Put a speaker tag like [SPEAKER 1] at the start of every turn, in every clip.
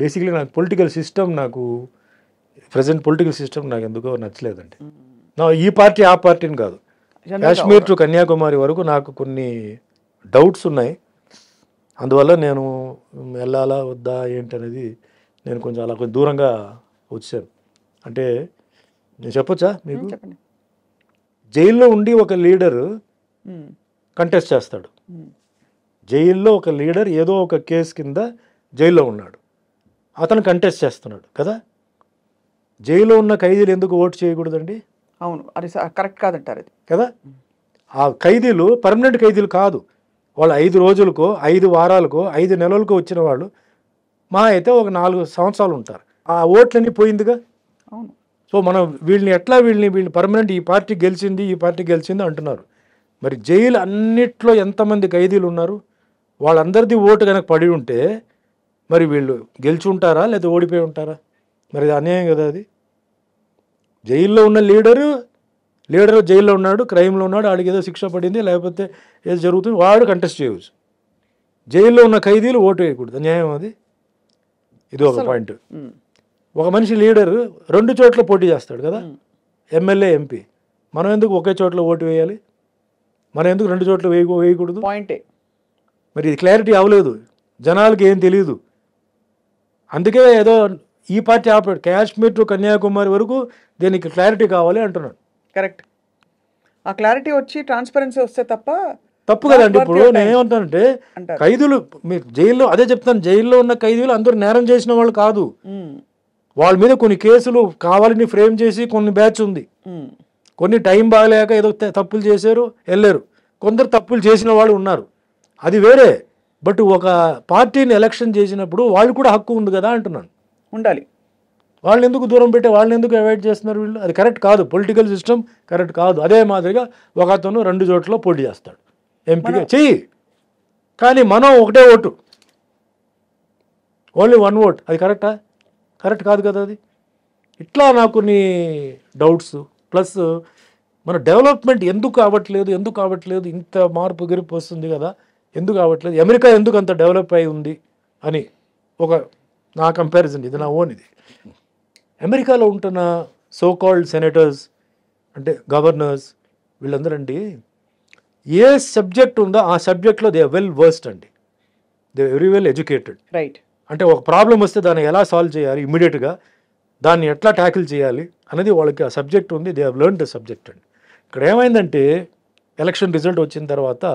[SPEAKER 1] Basically నాకు political system నాకు present political system నాకు ఎందుకో నచ్చలేదండి. ఈ పార్టీ ఆ పార్టీని కాదు, కాశ్మీర్ టు కన్యాకుమారి వరకు నాకు కొన్ని డౌట్స్ ఉన్నాయి. అందువల్ల నేను వెళ్ళాలా వద్దా ఏంటనేది నేను కొంచెం అలా కొంచెం దూరంగా వచ్చాను. అంటే నేను చెప్పొచ్చా మీకు, జైల్లో ఉండి ఒక లీడరు కంటెస్ట్ చేస్తాడు. జైల్లో ఒక లీడర్ ఏదో ఒక కేసు కింద జైల్లో ఉన్నాడు, అతను కంటెస్ట్ చేస్తున్నాడు కదా. జైల్లో ఉన్న ఖైదీలు ఎందుకు ఓటు చేయకూడదండి?
[SPEAKER 2] అవును, అది కరెక్ట్ కాదంటారు అది
[SPEAKER 1] కదా. ఆ ఖైదీలు పర్మనెంట్ ఖైదీలు కాదు, వాళ్ళు 5 రోజులకో 5 వారాలకో 5 నెలలకో వచ్చిన వాళ్ళు మా అయితే ఒక 4 సంవత్సరాలు ఉంటారు. ఆ ఓట్లన్నీ పోయిందిగా.
[SPEAKER 2] అవును.
[SPEAKER 1] సో మనం వీళ్ళని పర్మనెంట్ ఈ పార్టీ గెలిచింది అంటున్నారు. మరి జైలు అన్నిట్లో ఎంతమంది ఖైదీలు ఉన్నారు, వాళ్ళందరిది ఓటు కనుక పడి ఉంటే మరి వీళ్ళు గెలిచి ఉంటారా లేదా ఓడిపోయి ఉంటారా? మరి అది అన్యాయం కదా. అది జైల్లో ఉన్న లీడరు జైల్లో ఉన్నాడు, క్రైమ్లో ఉన్నాడు, ఆడికి ఏదో శిక్ష పడింది లేకపోతే ఏదో జరుగుతుంది, వాడు కంటెస్ట్ చేయవచ్చు. జైల్లో ఉన్న ఖైదీలు ఓటు వేయకూడదు, అన్యాయం అది. ఇది ఒక పాయింట్. ఒక మనిషి లీడరు 2 చోట్ల పోటీ చేస్తాడు కదా, ఎమ్మెల్యే ఎంపీ. మనం ఎందుకు ఒకే చోట్ల ఓటు వేయాలి? మనం ఎందుకు 2 చోట్ల వేయకూడదు?
[SPEAKER 2] పాయింటే.
[SPEAKER 1] మరి ఇది క్లారిటీ అవ్వలేదు, జనాలకి ఏం తెలియదు. అందుకే ఏదో ఈ పార్టీ ఆపాడు, కాశ్మీర్ టు కన్యాకుమారి వరకు దీనికి క్లారిటీ కావాలి అంటున్నాడు.
[SPEAKER 2] కరెక్ట్. ఆ క్లారిటీ వచ్చి ట్రాన్స్పరెన్సీ వస్తే
[SPEAKER 1] తప్పు కదండి. ఇప్పుడు నేను ఏమంటానంటే ఖైదీలు మీరు జైల్లో, అదే చెప్తాను, జైల్లో ఉన్న ఖైదీలు అందరూ నేరం చేసిన వాళ్ళు కాదు. వాళ్ళ మీద కొన్ని కేసులు కావాలని ఫ్రేమ్ చేసి కొన్ని బ్యాచ్ ఉంది, కొన్ని టైం బాగలేక ఏదో తప్పులు చేశారు వెళ్ళారు, కొందరు తప్పులు చేసిన వాళ్ళు ఉన్నారు, అది వేరే. బట్ ఒక పార్టీని ఎలక్షన్ చేసినప్పుడు వాళ్ళు కూడా హక్కు ఉంది కదా అంటున్నాను.
[SPEAKER 2] ఉండాలి.
[SPEAKER 1] వాళ్ళని ఎందుకు దూరం పెట్టి వాళ్ళని ఎందుకు అవాయిడ్ చేస్తున్నారు వీళ్ళు? అది కరెక్ట్ కాదు, పొలిటికల్ సిస్టమ్ కరెక్ట్ కాదు. అదే మాదిరిగా ఒక అతను 2 చోట్ల పోటీ చేస్తాడు, ఎంపీగా చెయ్యి, కానీ మనం ఒకటే ఓటు, ఓన్లీ 1 ఓట్, అది కరెక్టా? కరెక్ట్ కాదు కదా అది. ఇట్లా నాకు కొన్ని డౌట్స్. ప్లస్ మన డెవలప్మెంట్ ఎందుకు కావట్లేదు, ఇంత మార్పు గిరిపు వస్తుంది కదా, ఎందుకు కావట్లేదు? అమెరికా ఎందుకు అంత డెవలప్ అయి ఉంది అని ఒక నా కంపారిజన్, ఇది నా ఓన్. ఇది అమెరికాలో ఉంటున్న సోకాల్డ్ సెనేటర్స్ అంటే గవర్నర్స్ వీళ్ళందరూ అండి, ఏ సబ్జెక్ట్ ఉందో ఆ సబ్జెక్ట్లో దే ఆర్ వెల్ వర్స్డ్ అండి, they very well educated.
[SPEAKER 2] Right.
[SPEAKER 1] అంటే ఒక ప్రాబ్లం వస్తే దాన్ని ఎలా సాల్వ్ చేయాలి, ఇమ్మీడియట్గా దాన్ని ఎట్లా ట్యాకిల్ చేయాలి అనేది వాళ్ళకి ఆ సబ్జెక్ట్ ఉంది, they have learn the subject అండి. ఇక్కడ ఏమైందంటే ఎలక్షన్ రిజల్ట్ వచ్చిన తర్వాత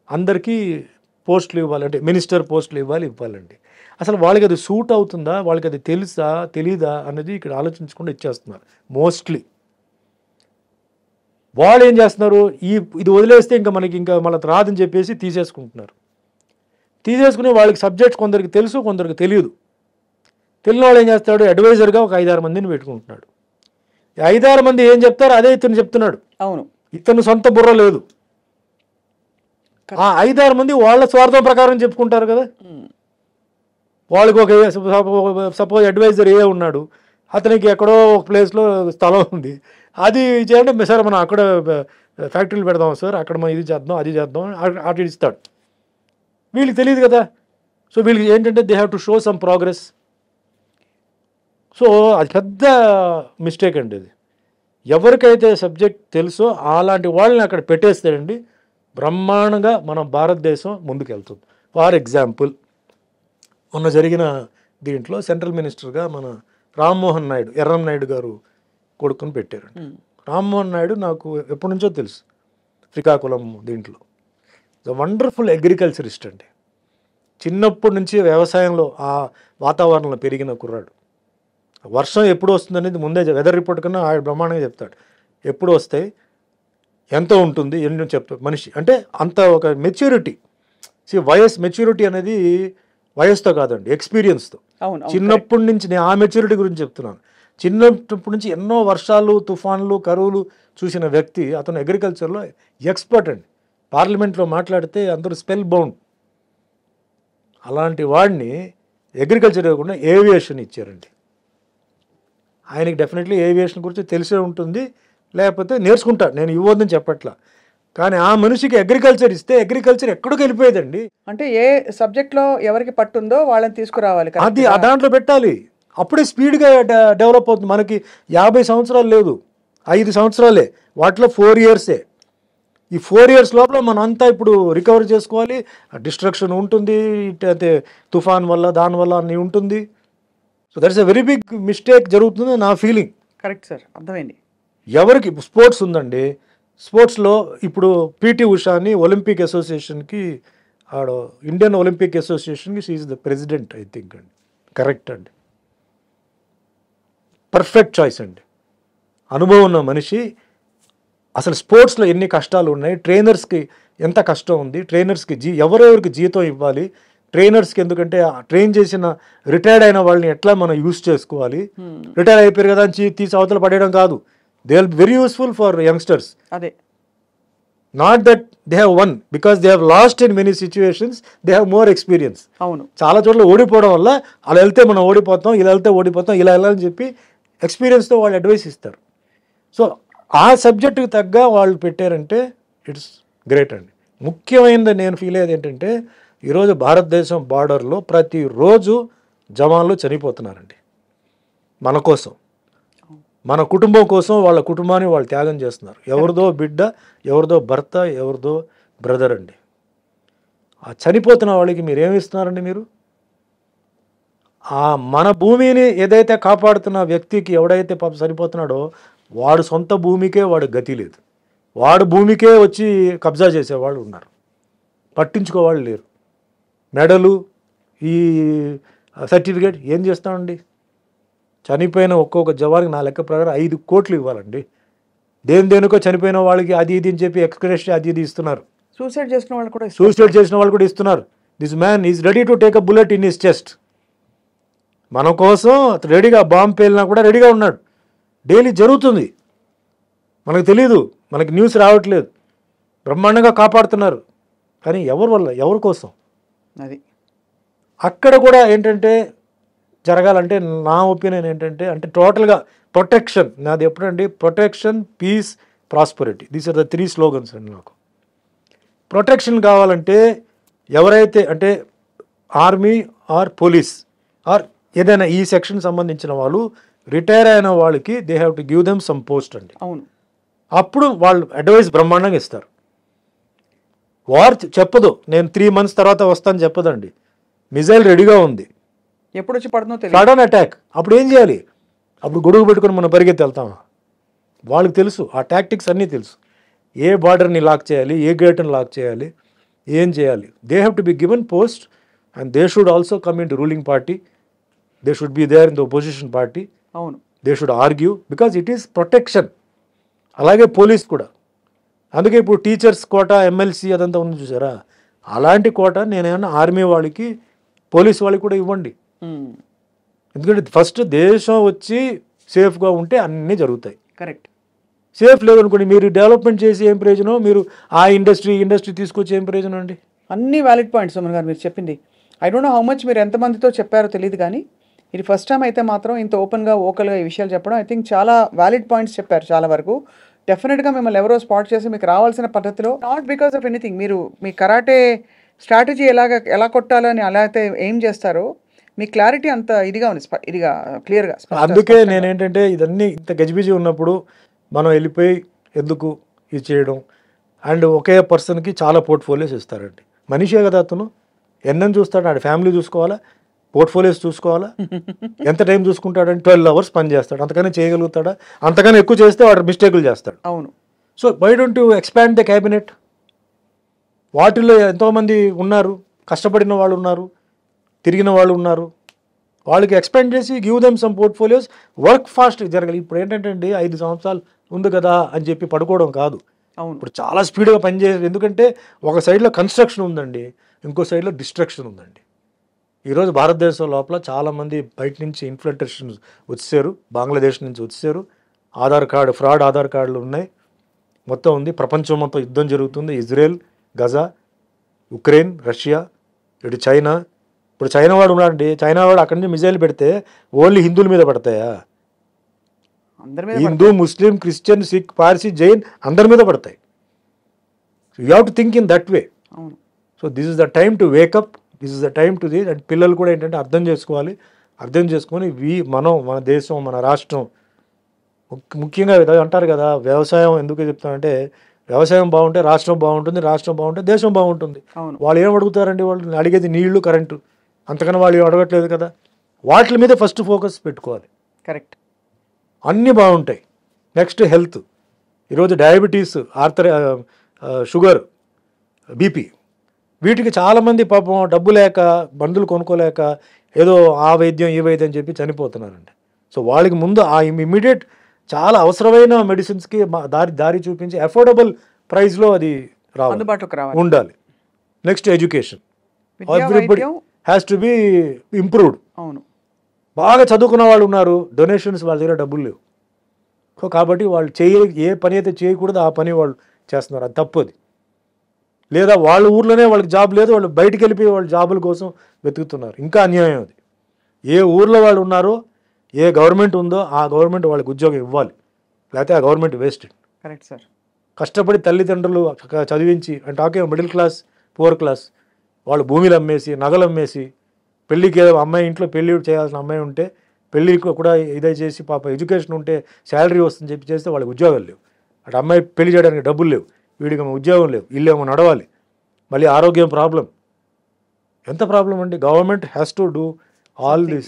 [SPEAKER 1] అందరికీ పోస్టులు ఇవ్వాలంటే మినిస్టర్ పోస్టులు ఇవ్వాలండి. అసలు వాళ్ళకి అది సూట్ అవుతుందా, వాళ్ళకి అది తెలుసా తెలీదా అన్నది ఇక్కడ ఆలోచించకుండా ఇచ్చేస్తున్నారు మోస్ట్లీ. వాళ్ళు ఏం చేస్తున్నారు, ఇది వదిలేస్తే ఇంకా మళ్ళీ రాదని చెప్పేసి తీసేసుకుంటున్నారు. తీసేసుకుని వాళ్ళకి సబ్జెక్ట్స్ కొందరికి తెలుసు, కొందరికి తెలియదు. తెలియని వాళ్ళు ఏం చేస్తాడు, అడ్వైజర్గా ఒక 5-6 మందిని పెట్టుకుంటున్నాడు. 5-6 మంది ఏం చెప్తారో అదే ఇతను చెప్తున్నాడు.
[SPEAKER 2] అవును,
[SPEAKER 1] ఇతను సొంత బుర్ర లేదు. ఆ 5-6 మంది వాళ్ళ స్వార్థం ప్రకారం చెప్పుకుంటారు కదా. వాళ్ళకి ఒక సపోజ్ అడ్వైజర్ ఉన్నాడు, అతనికి ఎక్కడో ఒక ప్లేస్లో స్థలం ఉంది, అది చేయండి సార్, మనం అక్కడ ఫ్యాక్టరీలు పెడదాం సార్, అక్కడ మనం ఇది చేద్దాం అది చేద్దాం అటు ఇస్తాడు. వీళ్ళకి తెలియదు కదా. సో వీళ్ళకి ఏంటంటే they have to show some progress. So అది పెద్ద మిస్టేక్ అండి. అది ఎవరికైతే సబ్జెక్ట్ తెలుసో అలాంటి వాళ్ళని అక్కడ పెట్టేస్తాడండి, బ్రహ్మాండంగా మన భారతదేశం ముందుకెళ్తుంది. ఫర్ ఎగ్జాంపుల్ మొన్న జరిగిన దీంట్లో సెంట్రల్ మినిస్టర్గా మన రామ్మోహన్ నాయుడు, ఎర్రం నాయుడు గారు కొడుకుని పెట్టారండి. రామ్మోహన్ నాయుడు నాకు ఎప్పటి నుంచో తెలుసు, శ్రీకాకుళం దీంట్లో వండర్ఫుల్ అగ్రికల్చరిస్ట్ అండి. చిన్నప్పటి నుంచి వ్యవసాయంలో ఆ వాతావరణంలో పెరిగిన కుర్రాడు. వర్షం ఎప్పుడు వస్తుంది అనేది ముందే వెదర్ రిపోర్ట్ కన్నా ఆయన బ్రహ్మాండంగా చెప్తాడు. ఎప్పుడు వస్తాయి, ఎంత ఉంటుంది, ఎన్ని చెప్తాడు మనిషి. అంటే అంత ఒక మెచ్యూరిటీ. మెచ్యూరిటీ అనేది వయసుతో కాదండి, ఎక్స్పీరియన్స్తో. చిన్నప్పటి నుంచి నేను ఆ మెచ్యూరిటీ గురించి చెప్తున్నాను. చిన్నప్పటి నుంచి ఎన్నో వర్షాలు, తుఫాన్లు, కరువులు చూసిన వ్యక్తి, అతను అగ్రికల్చర్లో ఎక్స్పర్ట్ అండి. పార్లమెంట్లో మాట్లాడితే అందరూ స్పెల్ బౌండ్. అలాంటి వాడిని అగ్రికల్చర్ ఇవ్వకుండా ఏవియేషన్ ఇచ్చారండి. ఆయనకి డెఫినెట్లీ ఏవియేషన్ గురించి తెలిసే ఉంటుంది, లేకపోతే నేర్చుకుంటాడు. నేను ఇవ్వద్దని చెప్పట్లా, కానీ ఆ మనిషికి అగ్రికల్చర్ ఇస్తే అగ్రికల్చర్ ఎక్కడికి వెళ్ళిపోయేదండి.
[SPEAKER 2] అంటే ఏ సబ్జెక్ట్లో ఎవరికి పట్టుందో వాళ్ళని తీసుకురావాలి
[SPEAKER 1] అది
[SPEAKER 2] కరెక్ట్గా.
[SPEAKER 1] దాంట్లో పెట్టాలి. అప్పుడే స్పీడ్గా డెవలప్ అవుతుంది. మనకి 50 సంవత్సరాలు లేదు, 5 సంవత్సరాలే, వాటిలో 4 ఇయర్సే. ఈ 4 ఇయర్స్ లోపల మనం అంతా ఇప్పుడు రికవర్ చేసుకోవాలి. డిస్ట్రక్షన్ ఉంటుంది, అయితే తుఫాన్ వల్ల దానివల్ల అన్నీ ఉంటుంది. So that's a very big mistake జరుగుతుంది నా ఫీలింగ్.
[SPEAKER 2] కరెక్ట్ సార్, అర్థమైంది.
[SPEAKER 1] ఎవరికి స్పోర్ట్స్ ఉందండి, స్పోర్ట్స్లో ఇప్పుడు పీటీ ఉషాని ఒలింపిక్ అసోసియేషన్కి ఇండియన్ ఒలింపిక్ అసోసియేషన్కి she is the president I think అండి. కరెక్ట్ అండి, పర్ఫెక్ట్ చాయిస్ అండి. అనుభవం ఉన్న మనిషి. అసలు స్పోర్ట్స్లో ఎన్ని కష్టాలు ఉన్నాయి, ట్రైనర్స్కి ఎంత కష్టం ఉంది, ట్రైనర్స్కి ఎవరెవరికి జీతం ఇవ్వాలి, ట్రైనర్స్కి ఎందుకంటే ట్రైన్ చేసిన రిటైర్డ్ అయిన వాళ్ళని ఎట్లా మనం యూస్ చేసుకోవాలి. రిటైర్ అయిపోయారు కదా అని తీసి అవతల పడేయడం కాదు. They will be very useful for youngsters.
[SPEAKER 2] అదే,
[SPEAKER 1] not that they have won, because they have lost in many situations, they have more experience.
[SPEAKER 2] అవును,
[SPEAKER 1] చాలా చోట్ల ఓడిపోవడం వల్ల అలా వెళ్తే మనం ఓడిపోతాం, ఇలా వెళ్తే ఓడిపోతాం, ఇలా వెళ్ళాలని చెప్పి ఎక్స్పీరియన్స్తో వాళ్ళు అడ్వైస్ ఇస్తారు. సో ఆ సబ్జెక్టుకి తగ్గ వాళ్ళు పెట్టారంటే ఇట్స్ గ్రేట్ అండి. ముఖ్యమైనది నేను ఫీల్ అయ్యేది ఏంటంటే ఈరోజు భారతదేశం బార్డర్లో ప్రతిరోజు జవాన్లు చనిపోతున్నారండి మన కోసం, మన కుటుంబం కోసం. వాళ్ళ కుటుంబాన్ని వాళ్ళు త్యాగం చేస్తున్నారు. ఎవరిదో బిడ్డ, ఎవరిదో భర్త, ఎవరిదో బ్రదర్ అండి. ఆ చనిపోతున్న వాళ్ళకి మీరు ఏమి ఇస్తున్నారండి? మీరు ఆ మన భూమిని ఏదైతే కాపాడుతున్న వ్యక్తికి ఎవడైతే పాపం చనిపోతున్నాడో వాడు సొంత భూమికే వాడు గతి లేదు. వాడు భూమికే వచ్చి కబ్జా చేసేవాళ్ళు ఉన్నారు, పట్టించుకోవాళ్ళు లేరు. మెడలు, ఈ సర్టిఫికేట్ ఏం చేస్తామండి? చనిపోయిన ఒక్కొక్క జవాన్కి నా లెక్క ప్రకారం 5 కోట్లు ఇవ్వాలండి. దేనికో చనిపోయిన వాళ్ళకి అది ఇది అని చెప్పి ఎక్స్ప్రెషన్ అది ఇది ఇస్తున్నారు.
[SPEAKER 2] సూసైడ్ చేసిన వాళ్ళు కూడా
[SPEAKER 1] సూసైడ్ చేసిన వాళ్ళు కూడా ఇస్తున్నారు. This man is ready to take a bullet in his chest. మన కోసం రెడీగా బాంబు పేలినా కూడా రెడీగా ఉన్నాడు. డైలీ జరుగుతుంది, మనకు తెలీదు, మనకి న్యూస్ రావట్లేదు. బ్రహ్మాండంగా కాపాడుతున్నారు. కానీ ఎవరి వల్ల, ఎవరి కోసం?
[SPEAKER 2] అది
[SPEAKER 1] అక్కడ కూడా ఏంటంటే జరగాలంటే నా ఒపీనియన్ ఏంటంటే అంటే టోటల్గా ప్రొటెక్షన్. నాది ఎప్పుడండి protection, peace, prosperity, these are the 3 slogans అండి నాకు. ప్రొటెక్షన్ కావాలంటే ఎవరైతే అంటే ఆర్మీ ఆర్ పోలీస్ ఆర్ ఏదైనా ఈ సెక్షన్ సంబంధించిన వాళ్ళు రిటైర్ అయిన వాళ్ళకి they have to give them some post అండి.
[SPEAKER 2] అవును,
[SPEAKER 1] అప్పుడు వాళ్ళు అడ్వైస్ బ్రహ్మాండంగా ఇస్తారు. వార్ చెప్పదు నేను 3 months తర్వాత వస్తాను చెప్పదండి. మిజైల్ రెడీగా ఉంది,
[SPEAKER 2] ఎప్పుడు వచ్చి పడుతుందో తెలియదు.
[SPEAKER 1] సడన్ అటాక్, అప్పుడు ఏం చేయాలి? అప్పుడు గొడుగు పెట్టుకొని మనం పరిగెత్తి వెళ్తామా? వాళ్ళకి తెలుసు, ఆ టాక్టిక్స్ అన్నీ తెలుసు. ఏ బార్డర్ని లాక్ చేయాలి, ఏ గేట్ని లాక్ చేయాలి, ఏం చేయాలి. They have to be given post and they should also come in to ruling party. They should be there in the opposition party.
[SPEAKER 2] అవును,
[SPEAKER 1] they should argue because it is protection. అలాగే police కూడా. అందుకే ఇప్పుడు teachers కోట, MLC అదంతా ఉంది చూసారా, అలాంటి కోట నేనేమన్నా ఆర్మీ వాళ్ళకి, పోలీస్ వాళ్ళకి కూడా ఇవ్వండి. ఎందుకంటే ఫస్ట్ దేశం వచ్చి సేఫ్గా ఉంటే అన్నీ జరుగుతాయి.
[SPEAKER 2] కరెక్ట్.
[SPEAKER 1] సేఫ్ లేదనుకోండి, మీరు డెవలప్మెంట్ చేసి ఏం ప్రయోజనం? మీరు ఆ ఇండస్ట్రీ తీసుకొచ్చి ఏం ప్రయోజనం అండి?
[SPEAKER 2] అన్ని వ్యాలిడ్ పాయింట్స్ సుమన్ గారు మీరు చెప్పింది. I don't know how much మీరు ఎంతమందితో చెప్పారో తెలియదు, కానీ ఇది ఫస్ట్ టైం అయితే మాత్రం ఇంత ఓపెన్గా ఓకల్గా ఈ విషయాలు చెప్పడం ఐ థింక్ చాలా వ్యాలిడ్ పాయింట్స్ చెప్పారు. చాలా వరకు డెఫినెట్గా మిమ్మల్ని ఎవరో స్పాట్ చేసి మీకు రావాల్సిన పద్ధతిలో, నాట్ బికాస్ ఆఫ్ ఎనీథింగ్, మీరు మీ కరాటే స్ట్రాటజీ ఎలా కొట్టాలని అలా అయితే ఏం చేస్తారో మీ క్లారిటీ అంత ఇదిగా ఉంది, ఇదిగా క్లియర్గా.
[SPEAKER 1] అందుకే నేనేంటంటే ఇదన్నీ ఇంత గజిబిజి ఉన్నప్పుడు మనం వెళ్ళిపోయి ఎందుకు ఇది చేయడం. అండ్ ఒకే పర్సన్కి చాలా పోర్ట్ఫోలియోస్ ఇస్తారండి. మనిషే కదా అతను, ఎన్నని చూస్తాడు, ఆడ ఫ్యామిలీ చూసుకోవాలా, పోర్ట్ఫోలియోస్ చూసుకోవాలా, ఎంత టైం చూసుకుంటాడంటే 12 hours పని చేస్తాడు. అంతకనే చేయగలుగుతాడా? అంతకన్నా ఎక్కువ చేస్తే వాడు మిస్టేకులు చేస్తాడు.
[SPEAKER 2] అవును.
[SPEAKER 1] So why don't you expand the cabinet? వాటిల్లో ఎంతోమంది ఉన్నారు, కష్టపడిన వాళ్ళు ఉన్నారు, తిరిగిన వాళ్ళు ఉన్నారు. వాళ్ళకి ఎక్స్పాండ్ చేసి give them some portfolios, work fast జరగాలి. ఇప్పుడు ఏంటంటే అండి 5 సంవత్సరాలు ఉంది కదా అని చెప్పి పడుకోవడం కాదు.
[SPEAKER 2] అవును,
[SPEAKER 1] ఇప్పుడు చాలా స్పీడ్గా పనిచేయాలి. ఎందుకంటే ఒక సైడ్లో కన్స్ట్రక్షన్ ఉందండి, ఇంకో సైడ్లో డిస్ట్రక్షన్ ఉందండి. ఈరోజు భారతదేశం లోపల చాలామంది బయట నుంచి ఇన్ఫ్లుయెన్సర్స్ వచ్చారు, బంగ్లాదేశ్ నుంచి వచ్చారు. ఫ్రాడ్ ఆధార్ కార్డులు ఉన్నాయి, మొత్తం ఉంది. ప్రపంచం మొత్తం యుద్ధం జరుగుతుంది. ఇజ్రాయెల్, గజా, ఉక్రెయిన్, రష్యా, ఇటు చైనా. ఇప్పుడు చైనా వాడు ఉన్నాడండి, చైనా వాడు అక్కడి నుంచి మిజైల్ పెడితే ఓన్లీ హిందువుల మీద పడతాయా? హిందూ, ముస్లిం, క్రిస్టియన్, సిక్, పార్సీ, జైన్ అందరి మీద పడతాయి. You have to think in that way.
[SPEAKER 2] అవును.
[SPEAKER 1] So this is the time to wake up, this is the time to the. And పిల్లలు కూడా ఏంటంటే అర్థం చేసుకోవాలి, అర్థం చేసుకొని మన దేశం, మన రాష్ట్రం, ముఖ్యంగా అంటారు కదా, వ్యవసాయం ఎందుకు చెప్తానంటే, వ్యవసాయం బాగుంటే రాష్ట్రం బాగుంటుంది, రాష్ట్రం బాగుంటే దేశం బాగుంటుంది.
[SPEAKER 2] అవును.
[SPEAKER 1] వాళ్ళు ఏం అడుగుతారండి? వాళ్ళు అడిగేది నీళ్లు, కరెంటు, అంతకన్నా వాళ్ళు ఏం అడగట్లేదు కదా. వాటి మీద ఫస్ట్ ఫోకస్ పెట్టుకోవాలి,
[SPEAKER 2] కరెక్ట్.
[SPEAKER 1] అన్నీ బాగుంటాయి. Next health. ఈరోజు డయాబెటీస్, షుగర్, బీపీ, వీటికి చాలామంది పాపం డబ్బు లేక, మందులు కొనుక్కోలేక ఏదో ఆ వైద్యం ఈ వైద్యం అని చెప్పి చనిపోతున్నారండి. సో వాళ్ళకి ముందు ఆ ఇమ్మీడియట్ చాలా అవసరమైన మెడిసిన్స్కి దారి చూపించి అఫోర్డబుల్ ప్రైస్లో అది
[SPEAKER 2] అందుబాటులోకి రావాలి,
[SPEAKER 1] ఉండాలి. నెక్స్ట్ ఎడ్యుకేషన్,
[SPEAKER 2] విద్యా,
[SPEAKER 1] ఎవ్రీబడి
[SPEAKER 2] వైద్యం.
[SPEAKER 1] Has to be improved.
[SPEAKER 2] అవును.
[SPEAKER 1] బాగా చదువుకున్న వాళ్ళు ఉన్నారు, డొనేషన్స్ వాళ్ళ దగ్గర డబ్బులు లేవు. సో కాబట్టి వాళ్ళు ఏ పని అయితే చేయకూడదు ఆ పని వాళ్ళు చేస్తున్నారు, అది తప్పది. లేదా వాళ్ళ ఊర్లోనే వాళ్ళకి జాబ్ లేదు, వాళ్ళు బయటికి వెళ్ళిపోయి వాళ్ళ జాబుల కోసం వెతుకుతున్నారు, ఇంకా అన్యాయం అది. ఏ ఊర్లో వాళ్ళు ఉన్నారో, ఏ గవర్నమెంట్ ఉందో ఆ గవర్నమెంట్ వాళ్ళకి ఉద్యోగం ఇవ్వాలి, లేకపోతే ఆ గవర్నమెంట్ వేస్టెడ్.
[SPEAKER 2] Correct sir.
[SPEAKER 1] కష్టపడి తల్లిదండ్రులు చదివించి, అంటే talking middle class, poor class, వాళ్ళు భూమిలు అమ్మేసి, నగలు అమ్మేసి, పెళ్ళికి అమ్మాయి ఇంట్లో పెళ్ళి చేయాల్సిన అమ్మాయి ఉంటే పెళ్ళికి కూడా ఇదే చేసి, పాప ఎడ్యుకేషన్ ఉంటే శాలరీ వస్తుందని చెప్పి చేస్తే వాళ్ళకి ఉద్యోగాలు లేవు. అటు అమ్మాయి పెళ్లి చేయడానికి డబ్బులు లేవు, వీడికి ఉద్యోగం లేవు, ఇల్లేమో నడవాలి, మళ్ళీ ఆరోగ్యం ప్రాబ్లం. ఎంత ప్రాబ్లం అండి. Government has to do all these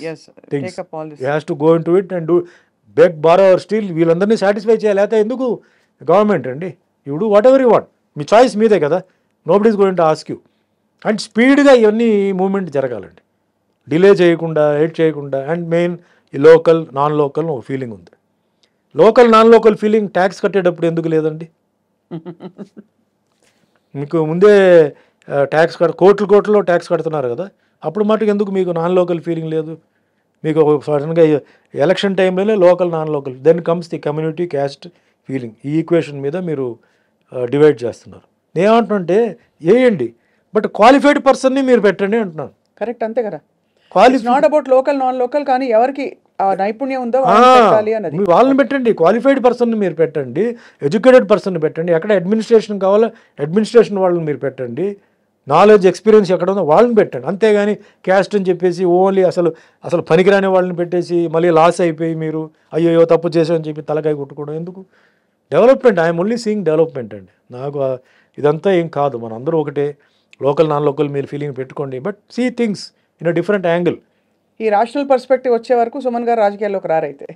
[SPEAKER 1] things, has to go in to it and do beg, borrow or steal, వీళ్ళందరినీ సాటిస్ఫై చేయాలి. అయితే ఎందుకు గవర్నమెంట్ అండి? You do whatever you want, మీ చాయిస్ మీదే కదా, nobody is going to ask you. And స్పీడ్గా ఇవన్నీ మూమెంట్ జరగాలండి, డిలే చేయకుండా, ఎయిట్ చేయకుండా. అండ్ మెయిన్ ఈ లోకల్, నాన్ లోకల్ ఒక ఫీలింగ్ ఉంది. Local, non local feeling tax కట్టేటప్పుడు ఎందుకు లేదండి? మీకు ముందే ట్యాక్స్ కోట్లు ట్యాక్స్ కడుతున్నారు కదా, అప్పుడు మటుకు ఎందుకు మీకు నాన్ లోకల్ ఫీలింగ్ లేదు? మీకు సడన్గా ఎలక్షన్ టైంలోనే local, non local, then comes the community, caste feeling. ఈ ఈక్వేషన్ మీద మీరు డివైడ్ చేస్తున్నారు. నేనేమంటున్నానంటే వేయండి, బట్ క్వాలిఫైడ్ పర్సన్ని మీరు పెట్టండి అంటున్నాను.
[SPEAKER 2] కరెక్ట్, అంతే కదా. Not about local, non local, కానీ ఎవరికి ఆ నైపుణ్యం ఉందో
[SPEAKER 1] వాళ్ళని పెట్టండి, క్వాలిఫైడ్ పర్సన్ని మీరు పెట్టండి, ఎడ్యుకేటెడ్ పర్సన్ని పెట్టండి. ఎక్కడ అడ్మినిస్ట్రేషన్ కావాలో అడ్మినిస్ట్రేషన్ వాళ్ళని మీరు పెట్టండి, నాలెడ్జ్, ఎక్స్పీరియన్స్ ఎక్కడ ఉందో వాళ్ళని పెట్టండి. అంతేగాని క్యాస్ట్ అని చెప్పేసి ఓన్లీ అసలు పనికిరాని వాళ్ళని పెట్టేసి మళ్ళీ లాస్ అయిపోయి మీరు అయ్యో తప్పు చేసామని చెప్పి తలకాయ కొట్టుకోవడం ఎందుకు? Development, I'm only seeing development అండి. నాకు ఇదంతా ఏం కాదు, మన అందరూ ఒకటే. లోకల్, నాన్ లోకల్ మీరు ఫీలింగ్ పెట్టుకోండి, but see things in a different angle.
[SPEAKER 2] ఈ రాషనల్ పర్స్పెక్టివ్ వచ్చే వరకు సుమన్ గారు రాజకీయాల్లోకి రారైతే,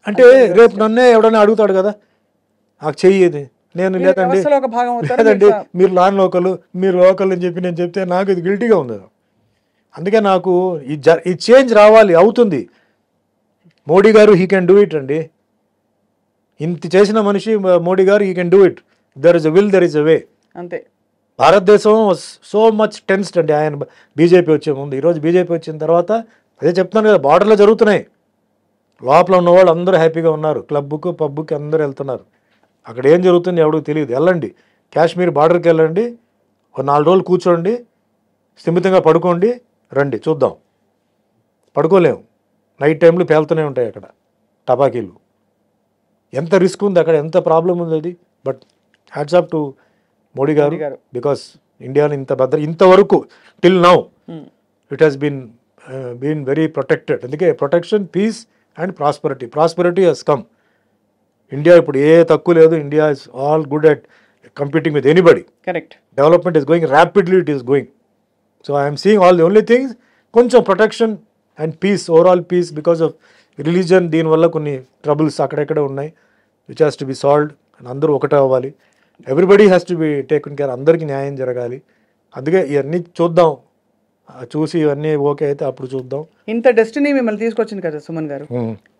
[SPEAKER 1] అంటే రేపు నన్నే ఎవడన్నా అడుగుతాడు కదా, నాకు చెయ్యేది, నేను లేదండి మీరు నాన్ లోకల్, మీరు లోకల్ అని చెప్పి నేను చెప్తే నాకు ఇది గిల్టీగా ఉంది. అందుకే నాకు ఈ చేంజ్ రావాలి, అవుతుంది. మోడీ గారు హీ కెన్ డూ ఇట్ అండి. ఇంత చేసిన మనిషి మోడీ గారు, he can do it. There is a will, there is a way.
[SPEAKER 2] అంతే.
[SPEAKER 1] భారతదేశం సో మచ్ టెన్స్డ్ అండి ఆయన బీజేపీ వచ్చే ముందు. ఈరోజు బీజేపీ వచ్చిన తర్వాత అదే చెప్తున్నాను కదా, బార్డర్లో జరుగుతున్నాయి, లోపల ఉన్న వాళ్ళు అందరూ హ్యాపీగా ఉన్నారు, క్లబ్కు పబ్కి అందరూ వెళ్తున్నారు. అక్కడ ఏం జరుగుతుంది ఎవరికి తెలియదు. వెళ్ళండి, కాశ్మీర్ బార్డర్కి వెళ్ళండి, ఒక 4 రోజులు కూర్చోండి, స్థిమితంగా పడుకోండి, రండి చూద్దాం. పడుకోలేము, నైట్ టైంలో పేలుతూనే ఉంటాయి అక్కడ టపాకీలు. ఎంత రిస్క్ ఉంది అక్కడ, ఎంత ప్రాబ్లం ఉంది అది. But hats off to Modi గారు, బికాస్ ఇండియాని ఇంతవరకు till now it has been very protected. అందుకే protection, peace and prosperity has come. India ఇప్పుడు ఏ తక్కువ లేదు, India is all good at competing with anybody.
[SPEAKER 2] Correct.
[SPEAKER 1] Development is going rapidly, it is going. So I'm seeing all the only things కొంచెం protection and peace, overall peace. Because of religion, దీనివల్ల కొన్ని troubles అక్కడెక్కడ ఉన్నాయి, which has to be solved. అందరూ ఒకటే అవ్వాలి, everybody has to be taken care, అందరికీ న్యాయం జరగాలి. అందుకే ఇవన్నీ చూద్దాం, చూసి ఇవన్నీ ఓకే అయితే అప్పుడు చూద్దాం.
[SPEAKER 2] ఇంత డెస్టినీ మిమ్మల్ని తీసుకొచ్చింది కదా సుమన్ గారు,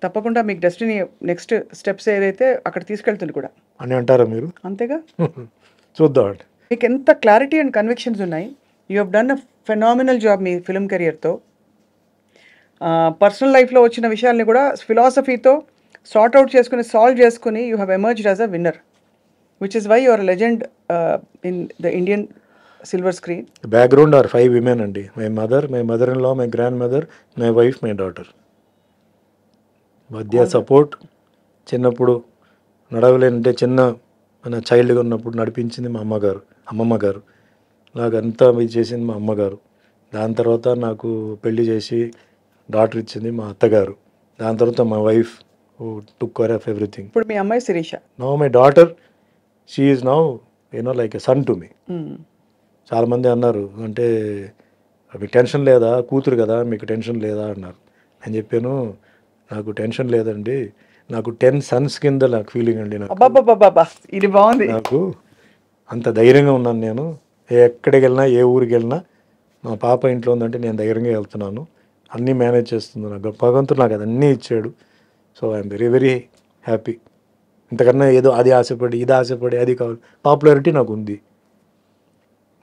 [SPEAKER 2] తప్పకుండా మీకు డెస్టినీ నెక్స్ట్ స్టెప్స్ ఏదైతే అక్కడ తీసుకెళ్తుంది కూడా
[SPEAKER 1] అని అంటారా మీరు?
[SPEAKER 2] అంతేగా.
[SPEAKER 1] చూద్దాం అండి.
[SPEAKER 2] మీకు ఎంత క్లారిటీ అండ్ కన్విక్షన్స్ ఉన్నాయి. You have done a phenomenal job మీ ఫిల్మ్ కెరియర్తో. పర్సనల్ లైఫ్లో వచ్చిన విషయాల్ని కూడా ఫిలాసఫీతో సాల్వ్ చేసుకుని you have emerged as a winner, which is why you are a legend in the Indian silver screen.
[SPEAKER 1] The background are 5 women అండి. My mother, my mother-in-law, my grandmother, my wife, my daughter. మధ్య support. చిన్నప్పుడు నడవలేనంటే చిన్న చైల్డ్గా ఉన్నప్పుడు నడిపించింది మా అమ్మగారు. అమ్మమ్మ గారు. నాకంతా ఇది చేసింది మా అమ్మగారు. దాని తర్వాత నాకు పెళ్లి చేసి డాటర్ ఇచ్చింది మా అత్తగారు. దాని తర్వాత మా wife who took care of everything.
[SPEAKER 2] ఇప్పుడు మీ అమ్మాయి Shirisha.
[SPEAKER 1] Now my daughter, she is now like a son to me. చాలామంది అన్నారు, అంటే మీకు టెన్షన్ లేదా, కూతురు కదా మీకు టెన్షన్ లేదా అన్నారు. నేను చెప్పాను, నాకు టెన్షన్ లేదండి, నాకు 10 సన్స్ కింద నాకు ఫీలింగ్ అండి.
[SPEAKER 2] అబ్బాబ్బాబ్బా, ఇది బాగుంది.
[SPEAKER 1] నాకు అంత ధైర్యంగా ఉన్నాను నేను. ఎక్కడికి వెళ్ళినా, ఏ ఊరికి వెళ్ళినా, మా పాప ఇంట్లో ఉందంటే నేను ధైర్యంగా వెళ్తున్నాను, అన్నీ మేనేజ్ చేస్తుంది. నాకు భగవంతుడు నాకు అదన్నీ ఇచ్చాడు. So I'm very very happy. ఇంతకన్నా ఏదో అది ఆశపడి ఇది ఆశపడి అది కావాలి. పాపులారిటీ నాకు ఉంది,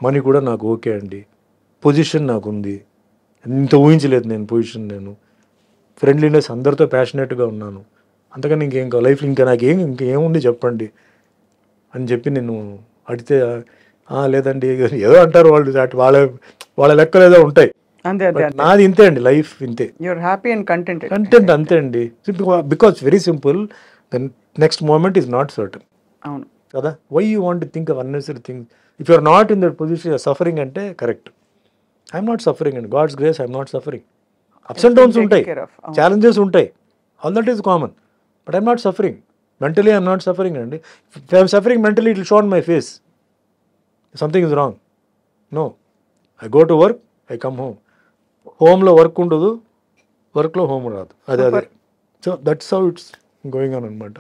[SPEAKER 1] మనీ కూడా నాకు ఓకే అండి, పొజిషన్ నాకు ఉంది. ఇంత ఊహించలేదు నేను పొజిషన్. నేను ఫ్రెండ్లీనెస్, అందరితో ప్యాషనెట్గా ఉన్నాను. అంతకని ఇంకేం కావాలి లైఫ్, ఇంకా నాకేం ఇంకేముంది చెప్పండి అని చెప్పి నేను అడిగితే, లేదండి ఏదో అంటారు వాళ్ళు, వాళ్ళ లెక్కలు ఏదో ఉంటాయి.
[SPEAKER 2] అంతే అంతే.
[SPEAKER 1] నాది ఇంతే అండి, లైఫ్ ఇంతే.
[SPEAKER 2] You're happy and content.
[SPEAKER 1] అంతే అండి. Because very simple, the next moment is not certain.
[SPEAKER 2] అవును
[SPEAKER 1] కదా. Why you want to think of unnecessary things if you are not in that position, you're suffering అంటే correct. I'm not suffering అండి, god's grace I'm not suffering. Ups and downs ఉంటాయి, challenges ఉంటాయి, all that is common, but I'm not suffering. Mentally I'm not suffering అండి. If I'm suffering mentally, it will show on my face something is wrong. No, I go to work, I come home. హోమ్లో work ఉండదు, వర్క్లో home రాదు. అదే. So that's how it's going on అనమాట.